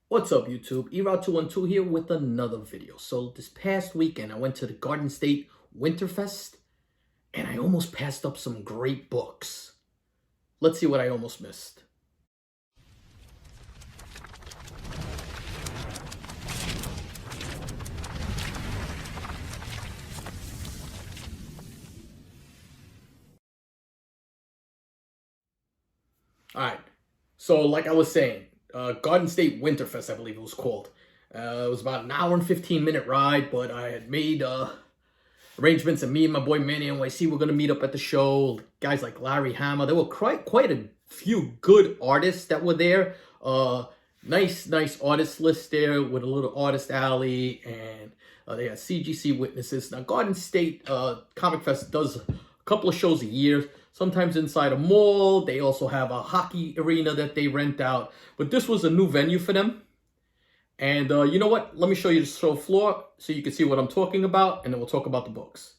What's up, YouTube? eRoute212 here with another video. So this past weekend, I went to the Garden State Winterfest, and I almost passed up some great books. Let's see what I almost missed. All right. So like I was saying, Garden State Winterfest, I believe it was called. It was about an hour and 15-minute ride, but I had made arrangements, and me and my boy Manny NYC were gonna meet up at the show. Guys like Larry Hammer. There were quite a few good artists that were there. Nice artist list there with a little artist alley, and they had CGC witnesses. Now Garden State Comic Fest does a couple of shows a year. Sometimes inside a mall. They also have a hockey arena that they rent out. But this was a new venue for them. And you know what? Let me show you the show floor so you can see what I'm talking about, and then we'll talk about the books.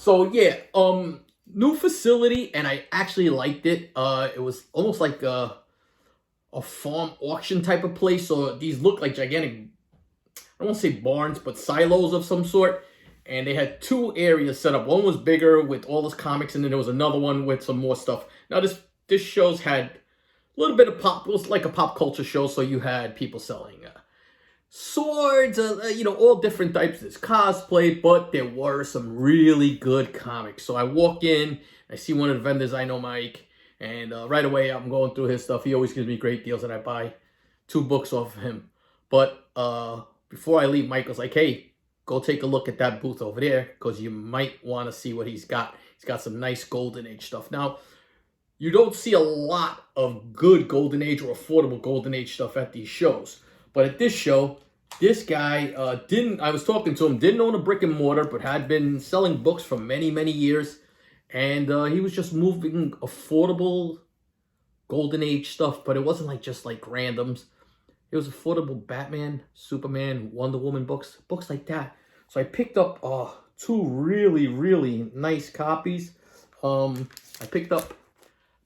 So yeah, new facility, and I actually liked it. It was almost like a farm auction type of place. So these look like gigantic, I won't say barns, but silos of some sort. And they had two areas set up. One was bigger with all this comics, and then there was another one with some more stuff. Now this shows had a little bit of pop. It was like a pop culture show, so you had people selling swords, all different types. There's cosplay, but there were some really good comics. So I walk in, I see one of the vendors I know, Mike, and right away I'm going through his stuff. He always gives me great deals, and I buy 2 books off of him. But before I leave, Mike was like, hey, go take a look at that booth over there, because you might want to see what he's got. He's got some nice Golden Age stuff. Now, you don't see a lot of good Golden Age or affordable Golden Age stuff at these shows. But at this show, this guy I was talking to him, didn't own a brick and mortar, but had been selling books for many, many years. And he was just moving affordable Golden Age stuff, but it wasn't like just like randoms. It was affordable Batman, Superman, Wonder Woman books like that. So I picked up 2 really, really nice copies. I picked up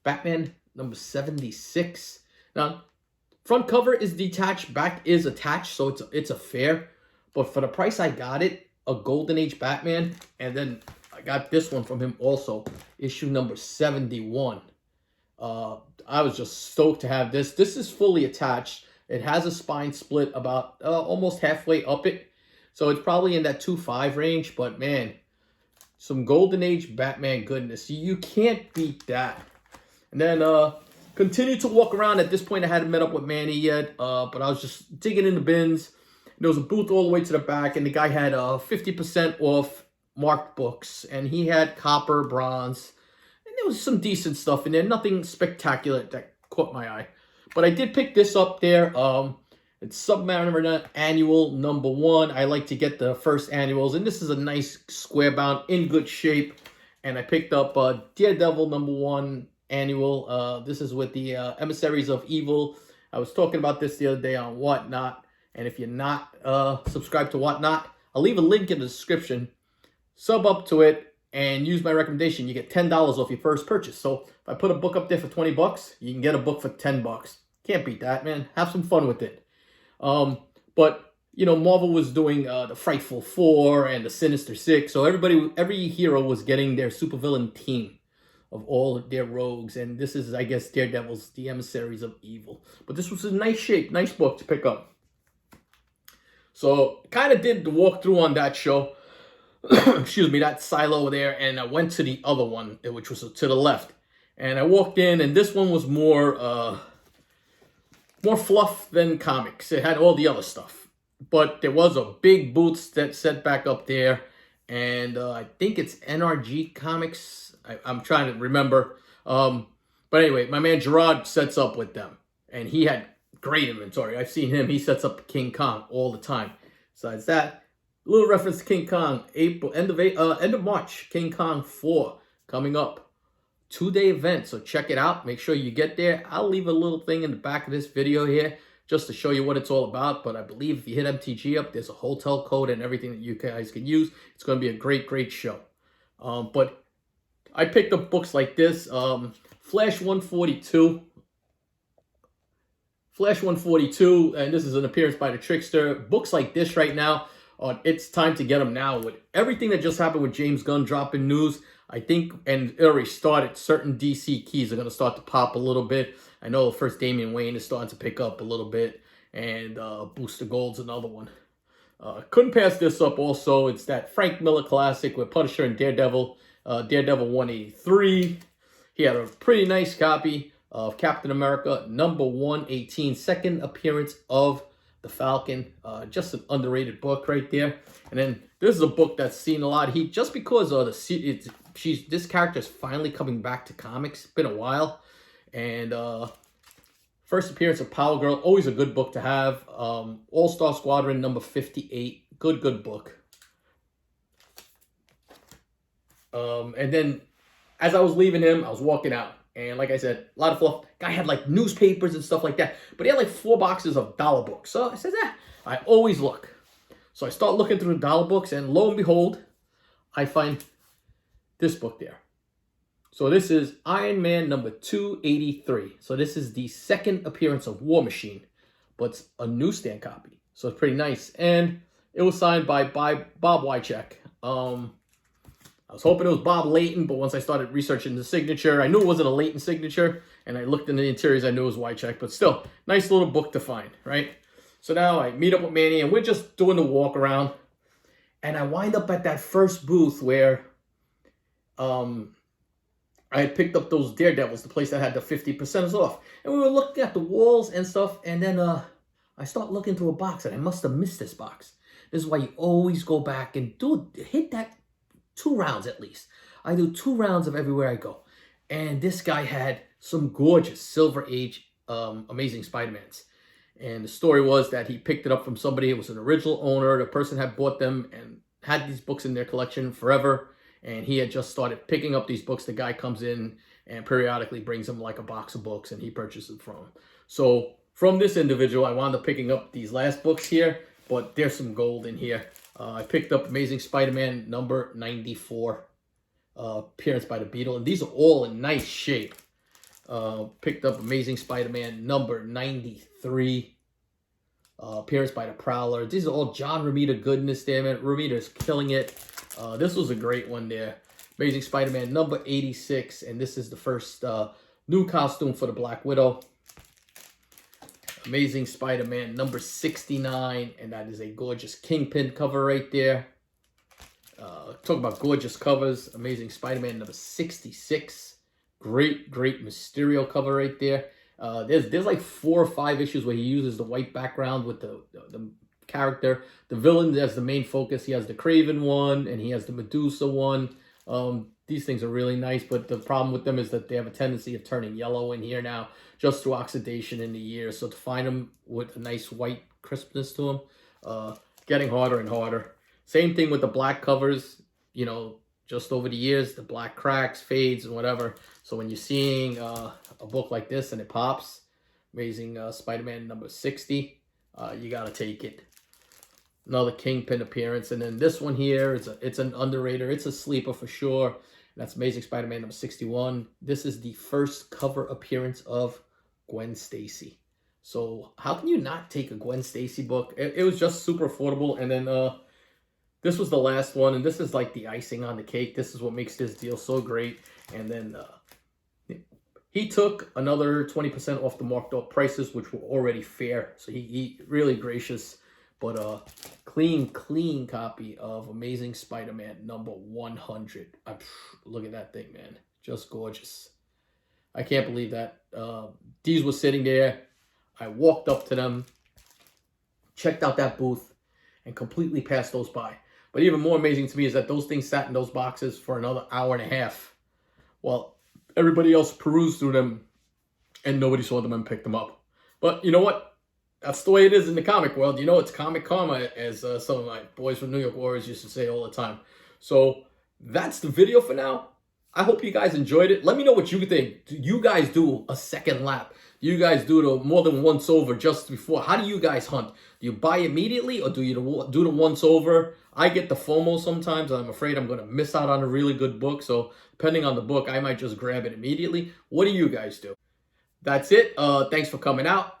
Batman number 76. Now, front cover is detached, back is attached, so it's a fair. But for the price I got it, a Golden Age Batman, and then I got this one from him also, issue number 71. I was just stoked to have this. This is fully attached. It has a spine split about almost halfway up it. So it's probably in that 2.5 range, but man, some Golden Age Batman goodness. You can't beat that. And then continued to walk around. At this point, I hadn't met up with Manny yet, but I was just digging in the bins. There was a booth all the way to the back, and the guy had 50% off marked books, and he had copper, bronze, and there was some decent stuff in there. Nothing spectacular that caught my eye. But I did pick this up there. It's Submariner Annual number 1. I like to get the first annuals, and this is a nice square bound, in good shape. And I picked up Daredevil number 1 annual. This is with the Emissaries of Evil. I was talking about this the other day on Whatnot, and if you're not subscribed to Whatnot, I'll leave a link in the description. Sub up to it and use my recommendation. You get $10 off your first purchase. So if I put a book up there for 20 bucks, you can get a book for 10 bucks. Can't beat that, man. Have some fun with it. But Marvel was doing the Frightful Four and the Sinister Six, so every hero was getting their supervillain team of all their rogues, and this is, I guess, Daredevil's The Emissaries of Evil. But this was a nice shape, nice book to pick up. So kind of did the walkthrough on that show. Excuse me, that silo there, and I went to the other one, which was to the left. And I walked in, and this one was more fluff than comics. It had all the other stuff. But there was a big booth that set back up there, and I think it's NRG Comics. I'm trying to remember. But anyway, my man Gerard sets up with them, and he had great inventory. I've seen him. He sets up King Kong all the time. Besides that, a little reference to King Kong. End of March, King Kong 4 coming up. 2-day event, so check it out. Make sure you get there. I'll leave a little thing in the back of this video here just to show you what it's all about. But I believe if you hit MTG up, there's a hotel code and everything that you guys can use. It's going to be a great, great show. But I picked up books like this. Flash 142. Flash 142, and this is an appearance by the Trickster. Books like this right now, it's time to get them now. With everything that just happened with James Gunn dropping news, I think, and it already started, certain DC keys are going to start to pop a little bit. I know the first Damian Wayne is starting to pick up a little bit, and Booster Gold's another one. Couldn't pass this up also. It's that Frank Miller classic with Punisher and Daredevil, Daredevil 183. He had a pretty nice copy of Captain America number 118, second appearance of the Falcon. Just an underrated book right there. And then this is a book that's seen a lot of heat just because of this character is finally coming back to comics. It's been a while. And first appearance of Power Girl, always a good book to have. All-Star Squadron number 58, good book. And then as I was leaving him, I was walking out. And like I said, a lot of fluff. Guy had like newspapers and stuff like that. But he had like 4 boxes of dollar books. So I said, I always look. So I start looking through the dollar books, and lo and behold, I find this book there. So this is Iron Man number 283. So this is the second appearance of War Machine, but it's a newsstand copy. So it's pretty nice. And it was signed by Bob Wycheck. I was hoping it was Bob Layton, but once I started researching the signature, I knew it wasn't a Layton signature. And I looked in the interiors, I knew it was Wycheck. But still, nice little book to find, right? So now I meet up with Manny, and we're just doing the walk around. And I wind up at that first booth where I had picked up those Daredevils, the place that had the 50% off. And we were looking at the walls and stuff, and then I start looking through a box, and I must have missed this box. This is why you always go back and hit that 2 rounds at least. I do 2 rounds of everywhere I go. And this guy had some gorgeous Silver Age Amazing Spider-Mans. And the story was that he picked it up from somebody. It was an original owner. The person had bought them and had these books in their collection forever. And he had just started picking up these books. The guy comes in and periodically brings him like a box of books, and he purchases them from him. So from this individual, I wound up picking up these last books here, but there's some gold in here. I picked up Amazing Spider-Man number 94, appearance by the Beetle, and these are all in nice shape. Picked up Amazing Spider-Man number 93, appearance by the Prowler. These are all John Romita goodness, damn it. Romita's killing it. This was a great one there. Amazing Spider-Man number 86, and this is the first new costume for the Black Widow. Amazing Spider-Man number 69, and that is a gorgeous Kingpin cover right there. Talk about gorgeous covers. Amazing Spider-Man number 66. Great Mysterio cover right there. There's like 4 or 5 issues where he uses the white background with the character. The villain as the main focus. He has the Kraven one, and he has the Medusa one. These things are really nice, but the problem with them is that they have a tendency of turning yellow in here now, just through oxidation in the years. So to find them with a nice white crispness to them, getting harder and harder. Same thing with the black covers, you know, just over the years, the black cracks, fades, and whatever. So when you're seeing a book like this and it pops, Amazing Spider-Man number 60, you got to take it. Another Kingpin appearance. And then this one here, it's an underrated. It's a sleeper for sure. That's Amazing Spider-Man number 61. This is the first cover appearance of Gwen Stacy. So how can you not take a Gwen Stacy book? It was just super affordable. And then this was the last one. And this is like the icing on the cake. This is what makes this deal so great. And then he took another 20% off the marked up prices, which were already fair. So he really gracious. But clean copy of Amazing Spider-Man number 100. Look at that thing, man. Just gorgeous. I can't believe that. These were sitting there. I walked up to them, checked out that booth, and completely passed those by. But even more amazing to me is that those things sat in those boxes for another hour and a half while everybody else perused through them, and nobody saw them and picked them up. But you know what? That's the way it is in the comic world. You know, it's comic karma, as some of my boys from New York Warriors used to say all the time. So that's the video for now. I hope you guys enjoyed it. Let me know what you think. Do you guys do a second lap? Do you guys do the more than once over just before? How do you guys hunt? Do you buy immediately, or do you do the once over? I get the FOMO sometimes, and I'm afraid I'm going to miss out on a really good book. So depending on the book, I might just grab it immediately. What do you guys do? That's it. Thanks for coming out.